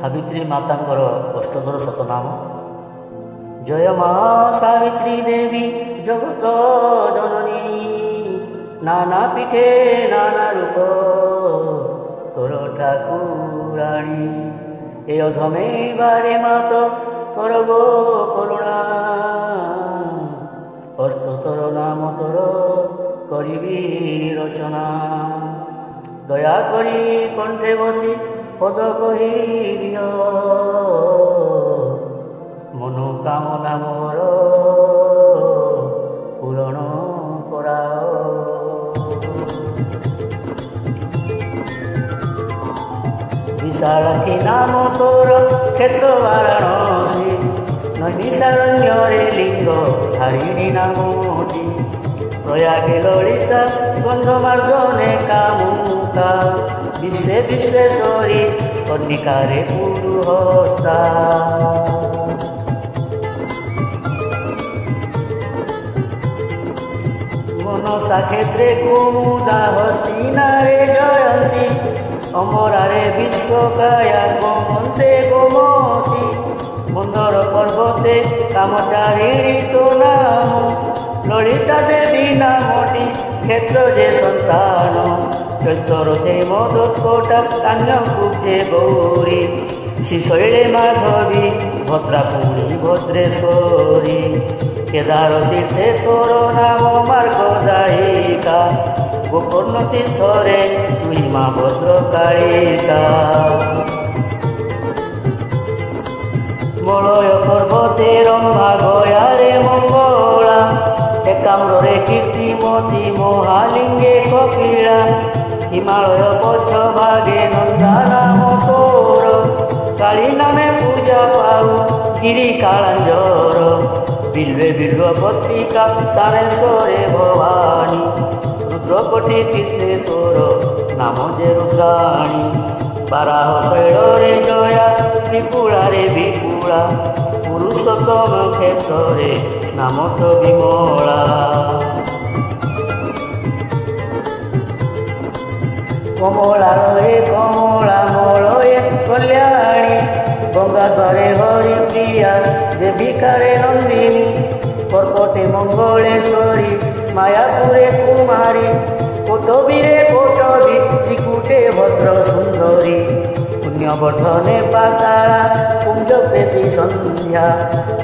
ସାବିତ୍ରୀ ମାତାଙ୍କର ଅଷ୍ଟୋତ୍ତର ଶତନାମ। ଜୟ ମା ସାବିତ୍ରୀ ଦେବୀ ଜଗତ ଜନନୀ, ନାନା ପିଠେ ନାନା ରୂପ ତୋର ଠାକୁରାଣୀ। ଏ ଅଧମେ ବାରେ ମାତ ତୋର ଗো କରୁଣା, ଅଷ୍ଟୋତ୍ତର ନାମ ତୋର କରିବି ରଚନା। ଦୟାକରି କଣ୍ଠେ ବସି ପଦ କହିଦିଅ, ମନୋକାମନା ମୋର ପୂରଣ କରାଅ। ବିଶାଳାକ୍ଷୀ ନାମ ତୋର କ୍ଷେତ୍ର ବାରାଣସୀ, ନୈମିଷାରଣ୍ୟରେ ଲିଙ୍ଗ ଧାରିଣୀ ନାମଟି। ପ୍ରୟାଗେ ଲଳିତା ଗନ୍ଧମାର୍ଦ୍ଦନେ କାମୁକା, বিশ্বে বিশ্বেশ্বরী কর্ণিকারে পুরুহস্তা। মনসা ক্ষেত্রে কুমুদা হস্তিনারে জয়ন্তী, অমরারে বিশ্বকায়া গোমন্তে গোমতী। মন্দর পর্বতে কামচারিণী তো নাম, ললিতা দেবী নামটি ক্ষেত্র যে সন্তান। চৈতরথে মদোৎকটা কান্যকুব্জে গৌরী, শ্রীশৈলে মাধবী ভদ্রাপুরী ভদ্রেশ্বরী। কেদার তীর্থে তোর নাম মার্গদায়িকা, গোকর্ণ তীর্থরে তুই মা ভদ্রকালিকা। মলয় পর্বতে রম্ভা গয়ারে মঙ্গলা, একাম্রে কীর্তিমতী মহালিঙ্গে কপিলা। হিমালয় পছ ভাগে নন্দা নাম তোর, কালী নামে পূজা পাও গিরি কালাঞ্জর। বিল্বে বিল্ব পত্রিকা স্থানেশ্বরে ভবানী, রুদ্রকোটি তীর্থে তোর নাম যে রুদ্রাণী। বারাহ শৈଳରେ জয়া বিপুଳାରେ বিপুলা, পুরুষোত্তম ক্ষেত্রে নাম তো বিমলা। কমলারে কমলা মলয়ে কল্যাণী, গঙ্গাধরে হরিপ্রিয়া দেবিকারে নন্দিনী। কর্কটে মঙ্গলেশ্বরী মায়াপুরে কুমারী, কোটবীরে কোটবী ত্রিকুটে ভদ্র সুন্দরী। পুণ্যবর্ধনে পাতালা কুঞ্জ প্রেতি সন্ধ্যা,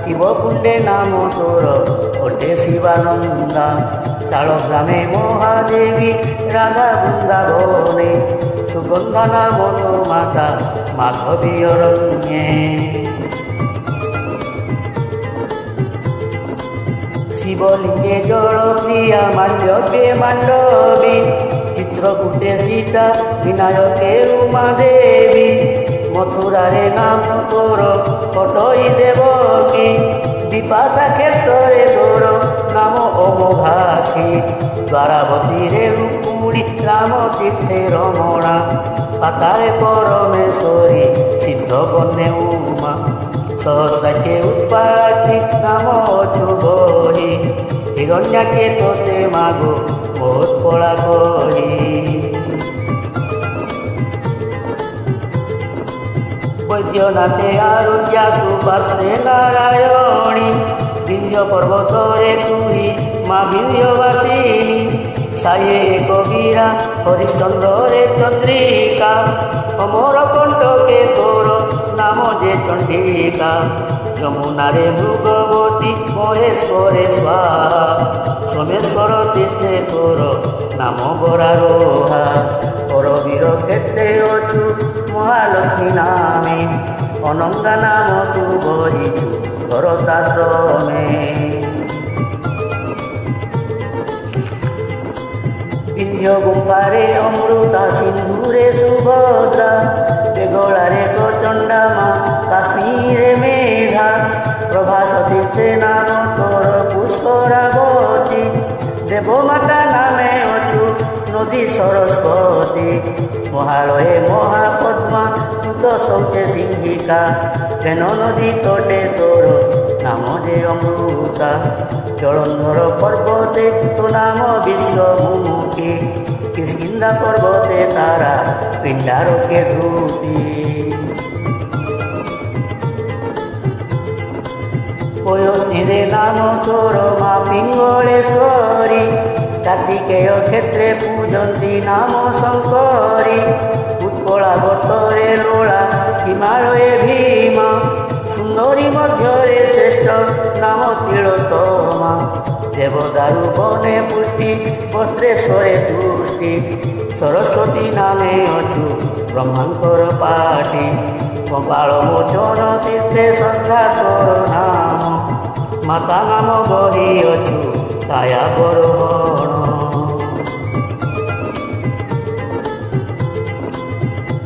শিবকুণ্ডে নাম তোর ওটে শিবানন্দা। শালগ্রামে মহাদেবী রাধা বৃন্দাবনে, সুগন্ধা নাম তো মাতা মাধবী অরণ্যে। শিবলিঙ্গে জলপ্রিয়া মাল্যকে মান্ডবী, চিত্রকূটে সীতা বিনায়কে উমা দেবী। মথুরারে নাম তোর কটই দেবকী, বিপাশা ক্ষেত্রে তোর নাম অমোঘাক্ষী। দ্বারাবতীরে রুক্মিণী রাম তীর্থে রমণা, পাতালে পরমেশ্বরী সিদ্ধ বনে উমা। সহস্রাকে উৎপাতি নাম অছু বহি, হিরণ্যাকে তোতে মাগো বহুত পড়া কহি। বৈদ্যনাথে আরোগ্যা সুপার্শ্বে নারায়ণী, বিন্ধ্য পর্বতরে তুই মা বিন্ধ্যবাসিনী। সায়ে কবিরা হরিশ্চন্দ্রে চন্দ্রিকা, অমর কণ্ঠকে তোর নাম যে চণ্ডিকা। যমুনারে মৃগবতী মহেশ্বরে স্বাহা, সোমেশ্বর তীর্থে তোর নাম বরারোহা। পরবীর ক্ষেত্রে অছু মহালক্ষ্মী নামে, অনঙ্গা নাম তু বহিছু ভরতাশ্রমে। বিন্ধ্য গুম্ফারে অমৃতা সিন্ধুরে সুভদ্রা, বেগলারে প্রচণ্ডা মা কাশ্মীরে মেঘা। প্রভাস তীর্থে নাম তোর পুষ্করাবতী, দেবমাতা নামে অছু নদী সরস্বতী। মহালয়ে মহাপদ্মা তুত শৌচে সিংহিকা, কেন নদী তটে তোর নাম যে অমৃতা। জলন্ধর পর্বতে তো নাম বিশ্বমুখী, কিষ্কিন্ধা পর্বতে তারা পিণ্ডারকে ধ্রুতি। পয়স্ত্রীরে নাম তোর মা পিঙ্গলেশ্বরী, কার্তিকেয় ক্ষেত্রে পূজন্তি নাম শঙ্করী, উৎকলা গর্তরে লোড়া হিমালয়ে ভীমা, সুন্দরী ମଧ୍ୟରେ শ্রেষ্ঠ নাম তিলোତ୍ତমা, দেবদারু বনে পুষ্টি বস্ত্রেশ্বরে তুষ্টি, ସରସ୍ୱତୀ ନାମେ ଅଛୁ ବ୍ରହ୍ମାଙ୍କର ପାଠି, କପାଳ ମୋଚନ ତୀର୍ଥେ ଶ୍ରଦ୍ଧା ତୋର ନାମ, ମାତା ନାମ ବହି ଅଛୁ କାୟା ବରବଣ।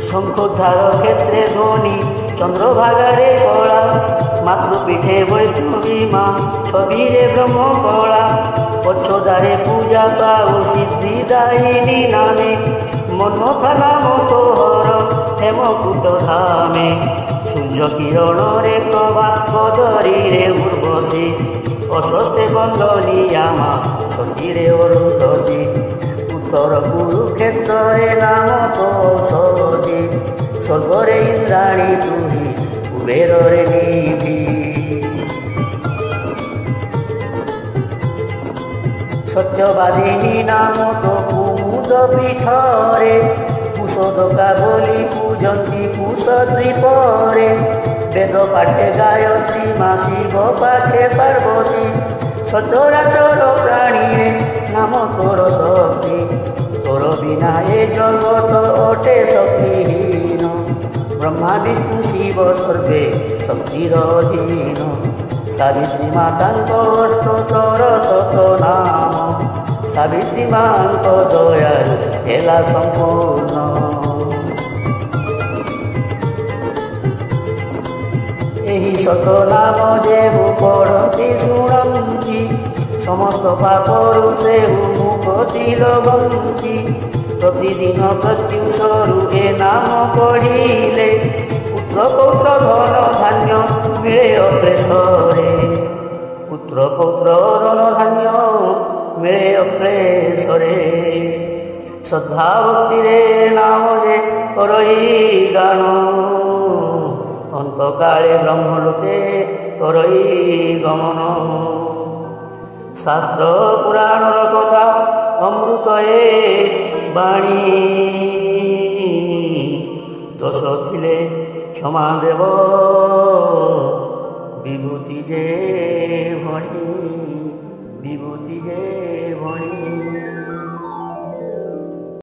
শঙ্খোদ্ধার ক্ষেত্রে ধ্বনি চন্দ্রভাগারে কলা, মাতৃপীঠে বৈষ্ণবী মা ছবিরে ব্রহ্মকলা, পচ্ছদারে পূজা পাও সিদ্ধিদায়িনী নামে, মন্মথা নাম তোহর হেমকূট ধামে, সূর্য কিরণরে প্রভা কদরীরে উর্বশী, অস্বস্তে বন্দনিয়া মা সতীরে অরুন্ধতী, উত্তর কুরুক্ষেত্রে নাম তো সতী, স্বর্গরে ইন্দ্রাণী তুহি কুবেরে নিভি, সত্যবাদিনী নাম তো কুমুদ পীঠরে, কুশোদকা বলি পূজন্তি কুশ দ্বীপরে, বেদ পাঠে গায়ত্রী মা শিব পাঠে পার্বতী, সচরাচর প্রাণীরে নাম তোর শক্তি, তোর বিনা এ জগত অটে শক্তিহীন, ব্রহ্মা বিষ্ণু শিব সর্বে শক্তির অধীন, সাবিত্রী মাতাঙ্ক অষ্টতর শত নাম, সাবিত্রী মাଙ୍କ ଦୟାରୁ ହେଲା ସମ୍ପୂର୍ଣ୍ଣ। ଏହି ଶତ ନାମ ଯେହୁ ପଢ଼ନ୍ତି ଶୁଣନ୍ତି, ସମସ୍ତ ପାପରୁ ସେହୁ ମୁକ୍ତି ଲଭନ୍ତି, ପ୍ରତିଦିନ ପ୍ରତ୍ୟୁଷରୁ ଏ ନାମ ପଢ଼ିଲେ, ପୁତ୍ର ପୌତ୍ର ଧନ ଧାନ୍ୟ ମିଳେ ଅକ୍ଲେଶରେ, ପୁତ୍ର ପୌତ୍ର ଧନ ଧାନ୍ୟ ମିଳେ ଅକ୍ଲେଶରେ, ଶ୍ରଦ୍ଧା ଭକ୍ତିରେ ନାମ ଯେ କରଇ ଗାନ, ଅନ୍ତକାଳେ ବ୍ରହ୍ମଲୋକେ କରଇ ଗମନ, ଶାସ୍ତ୍ର ପୁରାଣର କଥା ଅମୃତ ଏ ବାଣୀ, ଦୋଷ ଥିଲେ କ୍ଷମା ଦେବ ବିଭୂତି ଯେ ଭଣୀ, ବିଭୂତି ଯେ